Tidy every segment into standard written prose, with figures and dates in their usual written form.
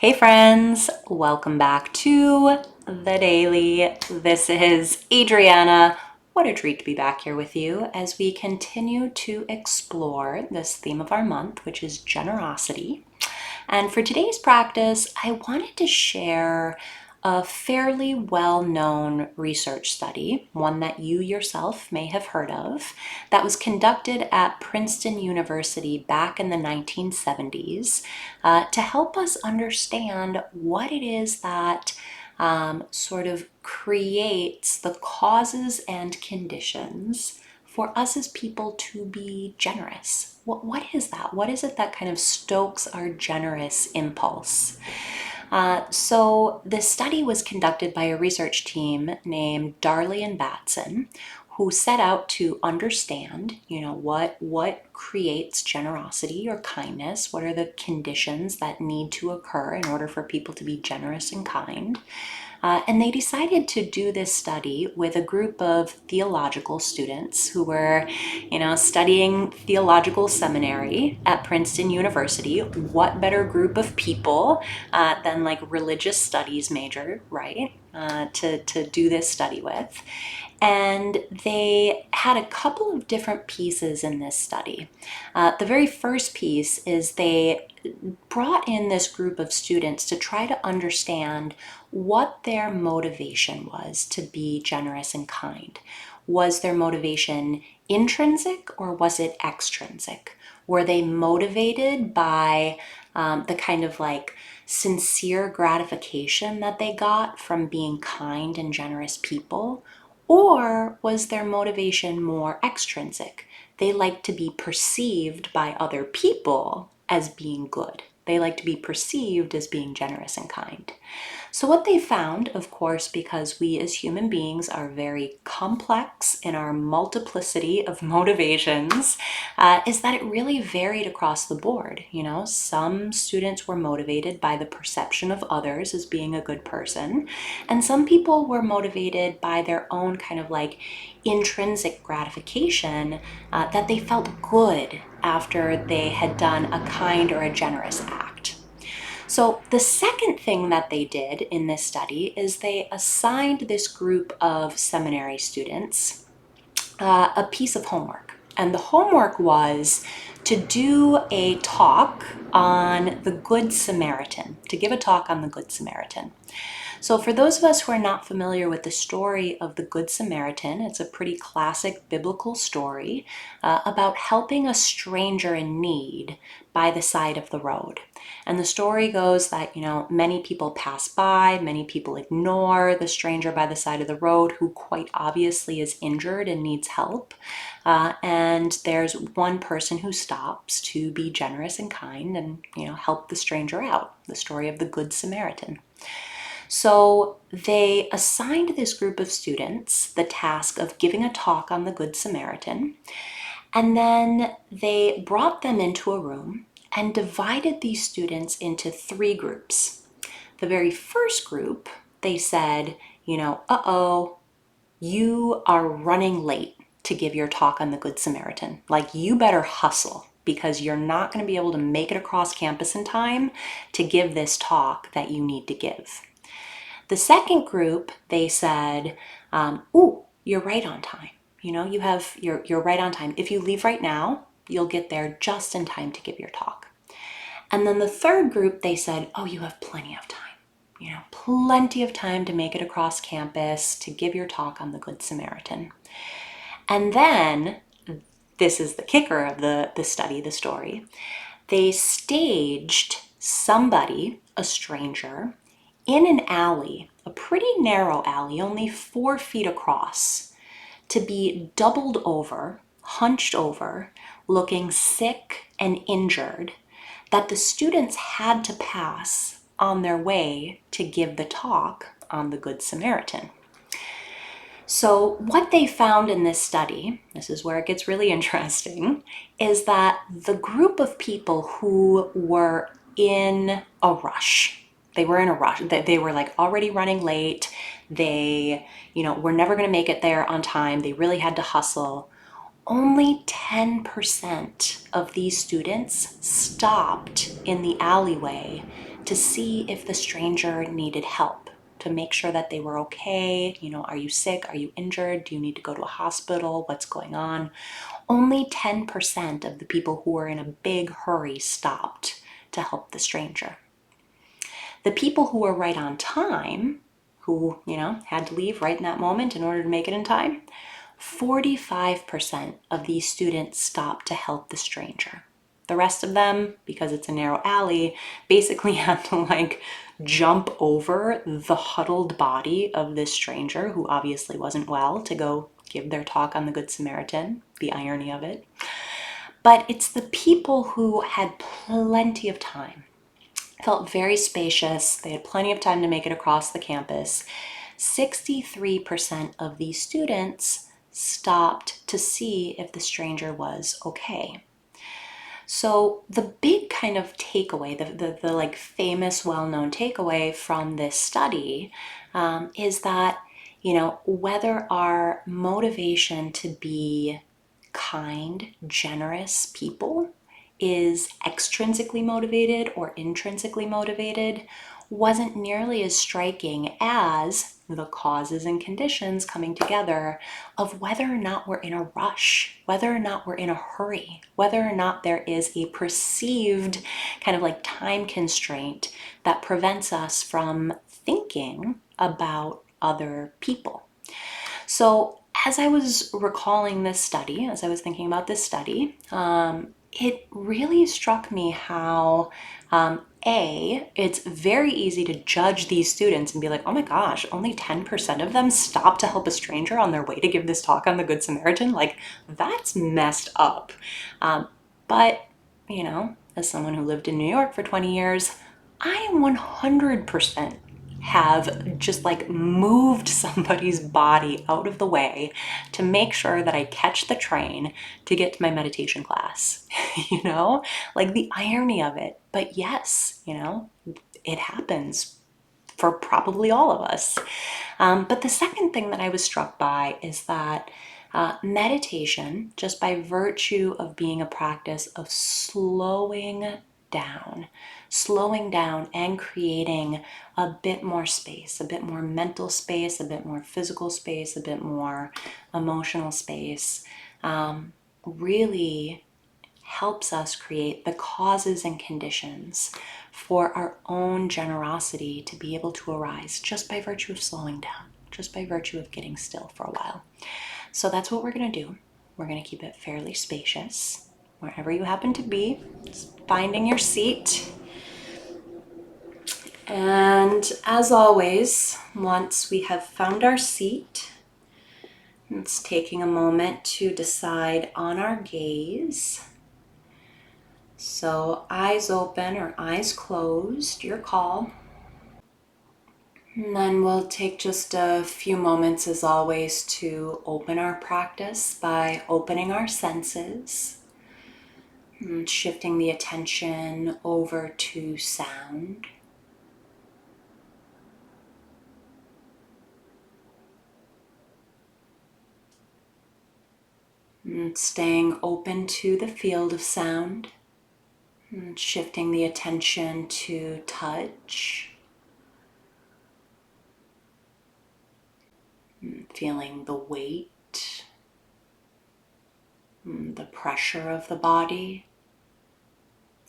Hey friends, welcome back to The Daily. This is Adriana. What a treat to be back here with you as we continue to explore this theme of our month, which is generosity. And for today's practice, I wanted to share a fairly well-known research study, one that you yourself may have heard of, that was conducted at Princeton University back in the 1970s to help us understand what it is that sort of creates the causes and conditions for us as people to be generous. What is that? What is it that kind of stokes our generous impulse? So this study was conducted by a research team named Darley and Batson, who set out to understand, what creates generosity or kindness, what are the conditions that need to occur in order for people to be generous and kind. And they decided to do this study with a group of theological students who were, studying theological seminary at Princeton University. What better group of people than like religious studies major, right? To do this study with. And they had a couple of different pieces in this study. The very first piece is they brought in this group of students to try to understand what their motivation was to be generous and kind. Was their motivation intrinsic or was it extrinsic? Were they motivated by the kind of like sincere gratification that they got from being kind and generous people? Or was their motivation more extrinsic? They like to be perceived by other people as being good. They like to be perceived as being generous and kind. So what they found, of course, because we as human beings are very complex in our multiplicity of motivations, is that it really varied across the board. Some students were motivated by the perception of others as being a good person, and some people were motivated by their own kind of like intrinsic gratification, that they felt good after they had done a kind or a generous act. So the second thing that they did in this study is they assigned this group of seminary students a piece of homework. And the homework was to do a talk on the Good Samaritan, to give a talk on the Good Samaritan. So for those of us who are not familiar with the story of the Good Samaritan, it's a pretty classic biblical story about helping a stranger in need by the side of the road. And the story goes that, many people pass by, many people ignore the stranger by the side of the road who quite obviously is injured and needs help. And there's one person who stops to be generous and kind and, help the stranger out. The story of the Good Samaritan. So they assigned this group of students the task of giving a talk on the Good Samaritan, and then they brought them into a room and divided these students into three groups. The very first group, they said, uh-oh, you are running late to give your talk on the Good Samaritan. Like, you better hustle because you're not going to be able to make it across campus in time to give this talk that you need to give. The second group, they said, you're right on time. You're right on time. If you leave right now, you'll get there just in time to give your talk. And then the third group, they said, you have plenty of time. Plenty of time to make it across campus to give your talk on the Good Samaritan. And then, this is the kicker of the study, the story, they staged somebody, a stranger, in an alley, a pretty narrow alley, only 4 feet across, to be doubled over, hunched over, looking sick and injured, that the students had to pass on their way to give the talk on the Good Samaritan. So what they found in this study, this is where it gets really interesting, is that the group of people who were in a rush, they were in a rush. They were like already running late. They, were never going to make it there on time. They really had to hustle. Only 10% of these students stopped in the alleyway to see if the stranger needed help, to make sure that they were okay. Are you sick? Are you injured? Do you need to go to a hospital? What's going on? Only 10% of the people who were in a big hurry stopped to help the stranger. The people who were right on time, who, had to leave right in that moment in order to make it in time, 45% of these students stopped to help the stranger. The rest of them, because it's a narrow alley, basically had to jump over the huddled body of this stranger who obviously wasn't well to go give their talk on the Good Samaritan, the irony of it. But it's the people who had plenty of time, felt very spacious, they had plenty of time to make it across the campus. 63% of these students stopped to see if the stranger was okay. So the big kind of takeaway, the famous, well-known takeaway from this study is that, whether our motivation to be kind, generous people is extrinsically motivated or intrinsically motivated wasn't nearly as striking as the causes and conditions coming together of whether or not we're in a rush, whether or not we're in a hurry, whether or not there is a perceived kind of time constraint that prevents us from thinking about other people. So as I was recalling this study, as I was thinking about this study, it really struck me how it's very easy to judge these students and be like, oh my gosh, only 10% of them stopped to help a stranger on their way to give this talk on the Good Samaritan. That's messed up. But, as someone who lived in New York for 20 years, I 100% have just moved somebody's body out of the way to make sure that I catch the train to get to my meditation class. The irony of it. But yes, it happens for probably all of us. But the second thing that I was struck by is that meditation, just by virtue of being a practice of slowing down and creating a bit more space, a bit more mental space, a bit more physical space, a bit more emotional space, really helps us create the causes and conditions for our own generosity to be able to arise just by virtue of slowing down, just by virtue of getting still for a while. So that's what we're going to do. We're going to keep it fairly spacious. Wherever you happen to be, just finding your seat. And as always, once we have found our seat, it's taking a moment to decide on our gaze. So eyes open or eyes closed, your call. And then we'll take just a few moments as always to open our practice by opening our senses and shifting the attention over to sound. And staying open to the field of sound. And shifting the attention to touch. And feeling the weight, and the pressure of the body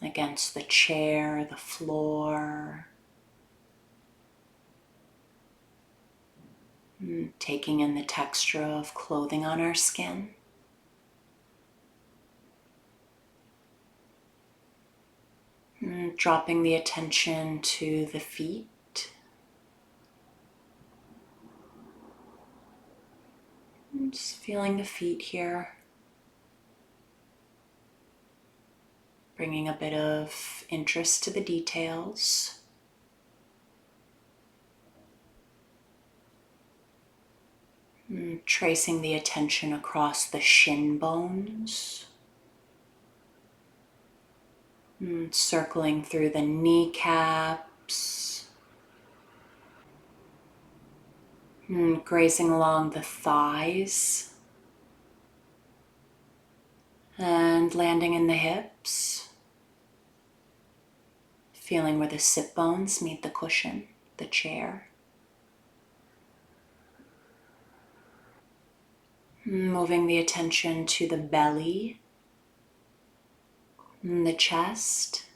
against the chair, the floor. And taking in the texture of clothing on our skin. And dropping the attention to the feet. And just feeling the feet here. Bringing a bit of interest to the details. And tracing the attention across the shin bones. And circling through the kneecaps. And grazing along the thighs. And landing in the hips. Feeling where the sit bones meet the cushion, the chair. Moving the attention to the belly, and the chest.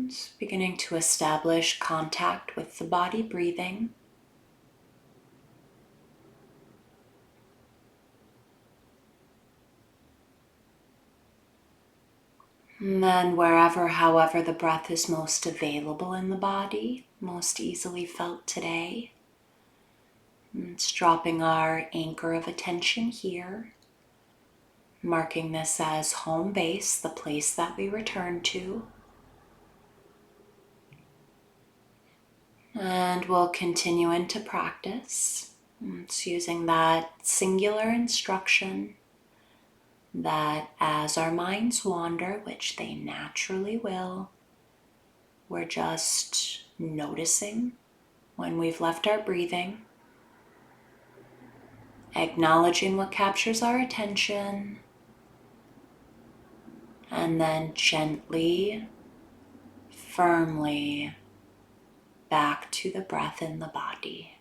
Just beginning to establish contact with the body breathing. And then wherever, however, the breath is most available in the body, most easily felt today, it's dropping our anchor of attention here, marking this as home base, the place that we return to. And we'll continue into practice. It's using that singular instruction that as our minds wander, which they naturally will, we're just noticing when we've left our breathing, acknowledging what captures our attention, and then gently, firmly back to the breath in the body.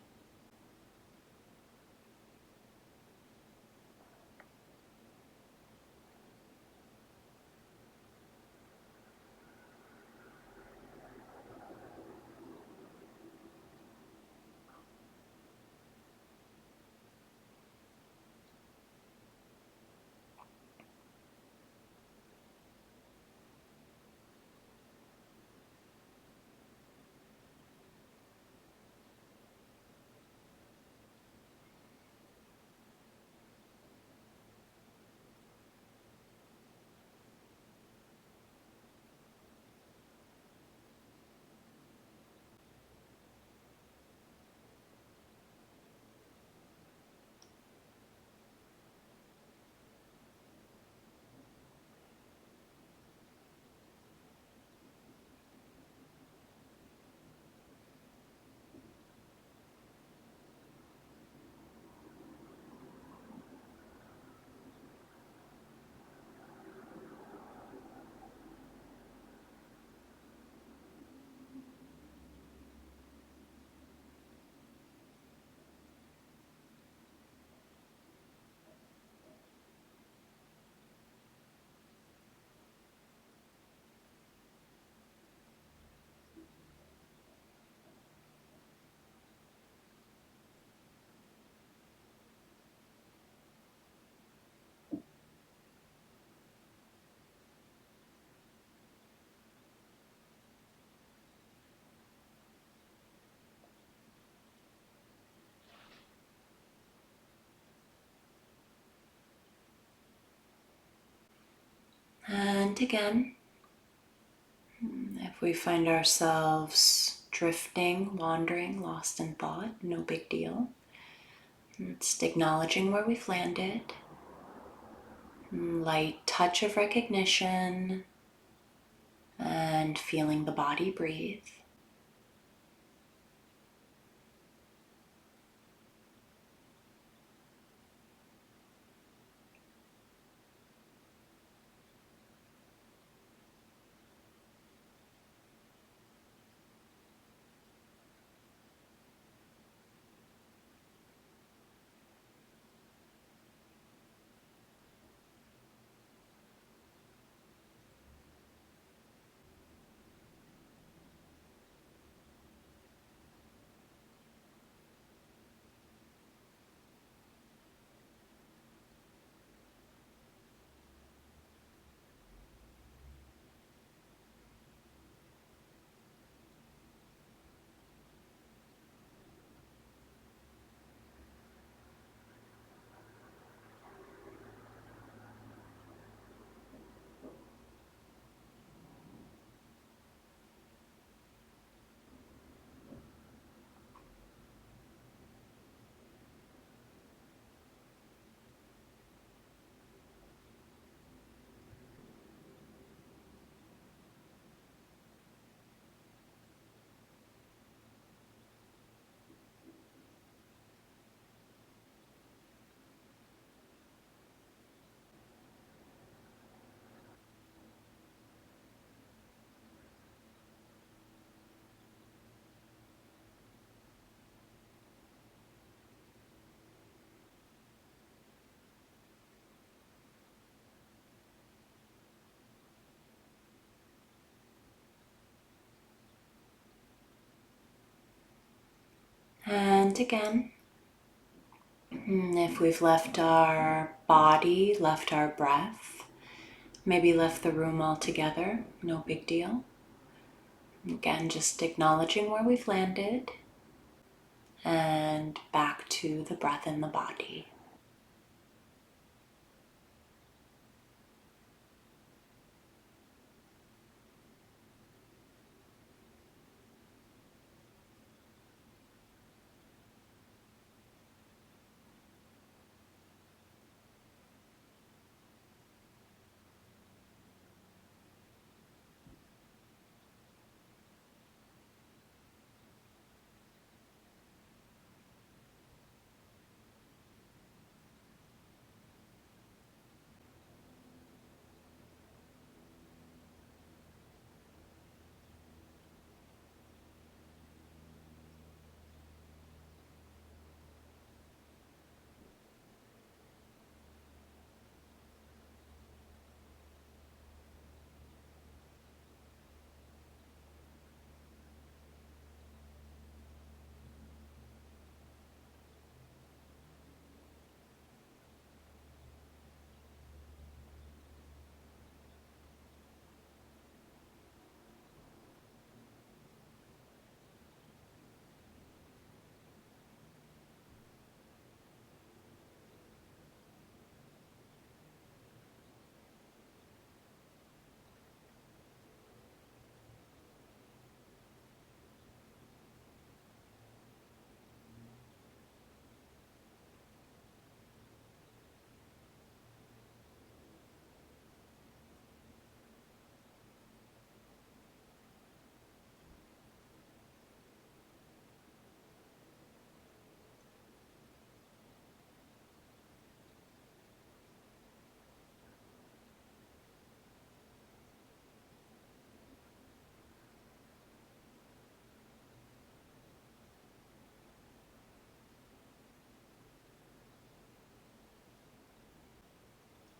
And again, if we find ourselves drifting, wandering, lost in thought, no big deal. Just acknowledging where we've landed. Light touch of recognition and feeling the body breathe. And again, if we've left our body, left our breath, maybe left the room altogether, no big deal. Again, just acknowledging where we've landed and back to the breath in the body.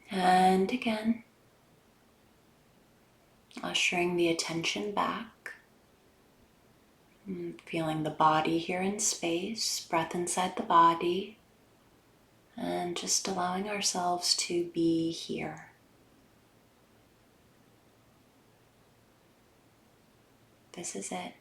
And again, ushering the attention back, feeling the body here in space, breath inside the body, and just allowing ourselves to be here. This is it.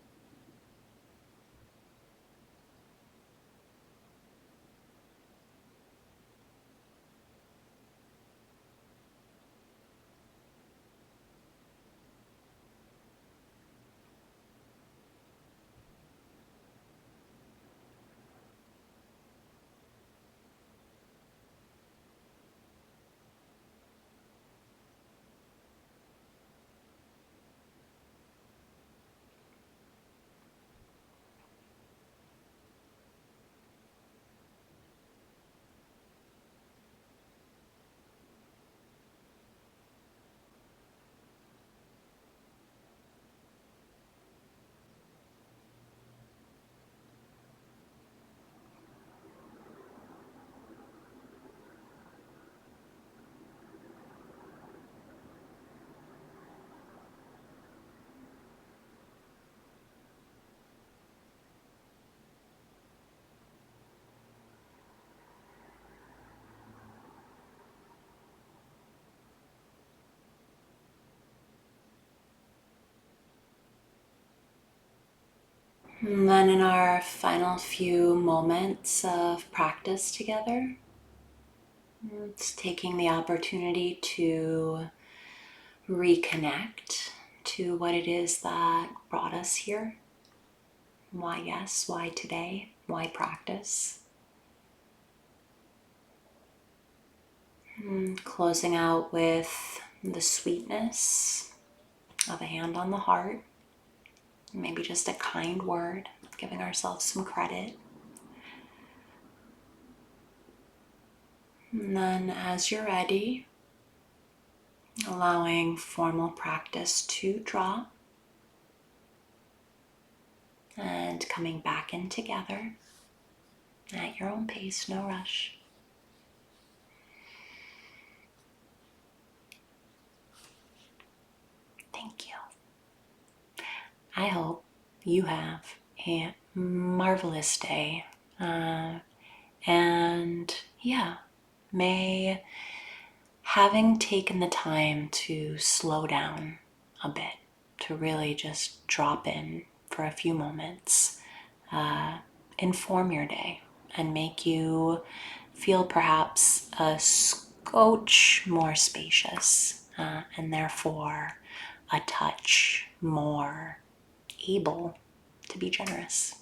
And then in our final few moments of practice together, it's taking the opportunity to reconnect to what it is that brought us here. Why yes, why today, why practice. Closing out with the sweetness of a hand on the heart, maybe just a kind word, giving ourselves some credit. And then as you're ready, allowing formal practice to drop and coming back in together at your own pace, no rush. Thank you. I hope you have a marvelous day And yeah, may having taken the time to slow down a bit, to really just drop in for a few moments, inform your day and make you feel perhaps a scotch more spacious, and therefore a touch more able to be generous.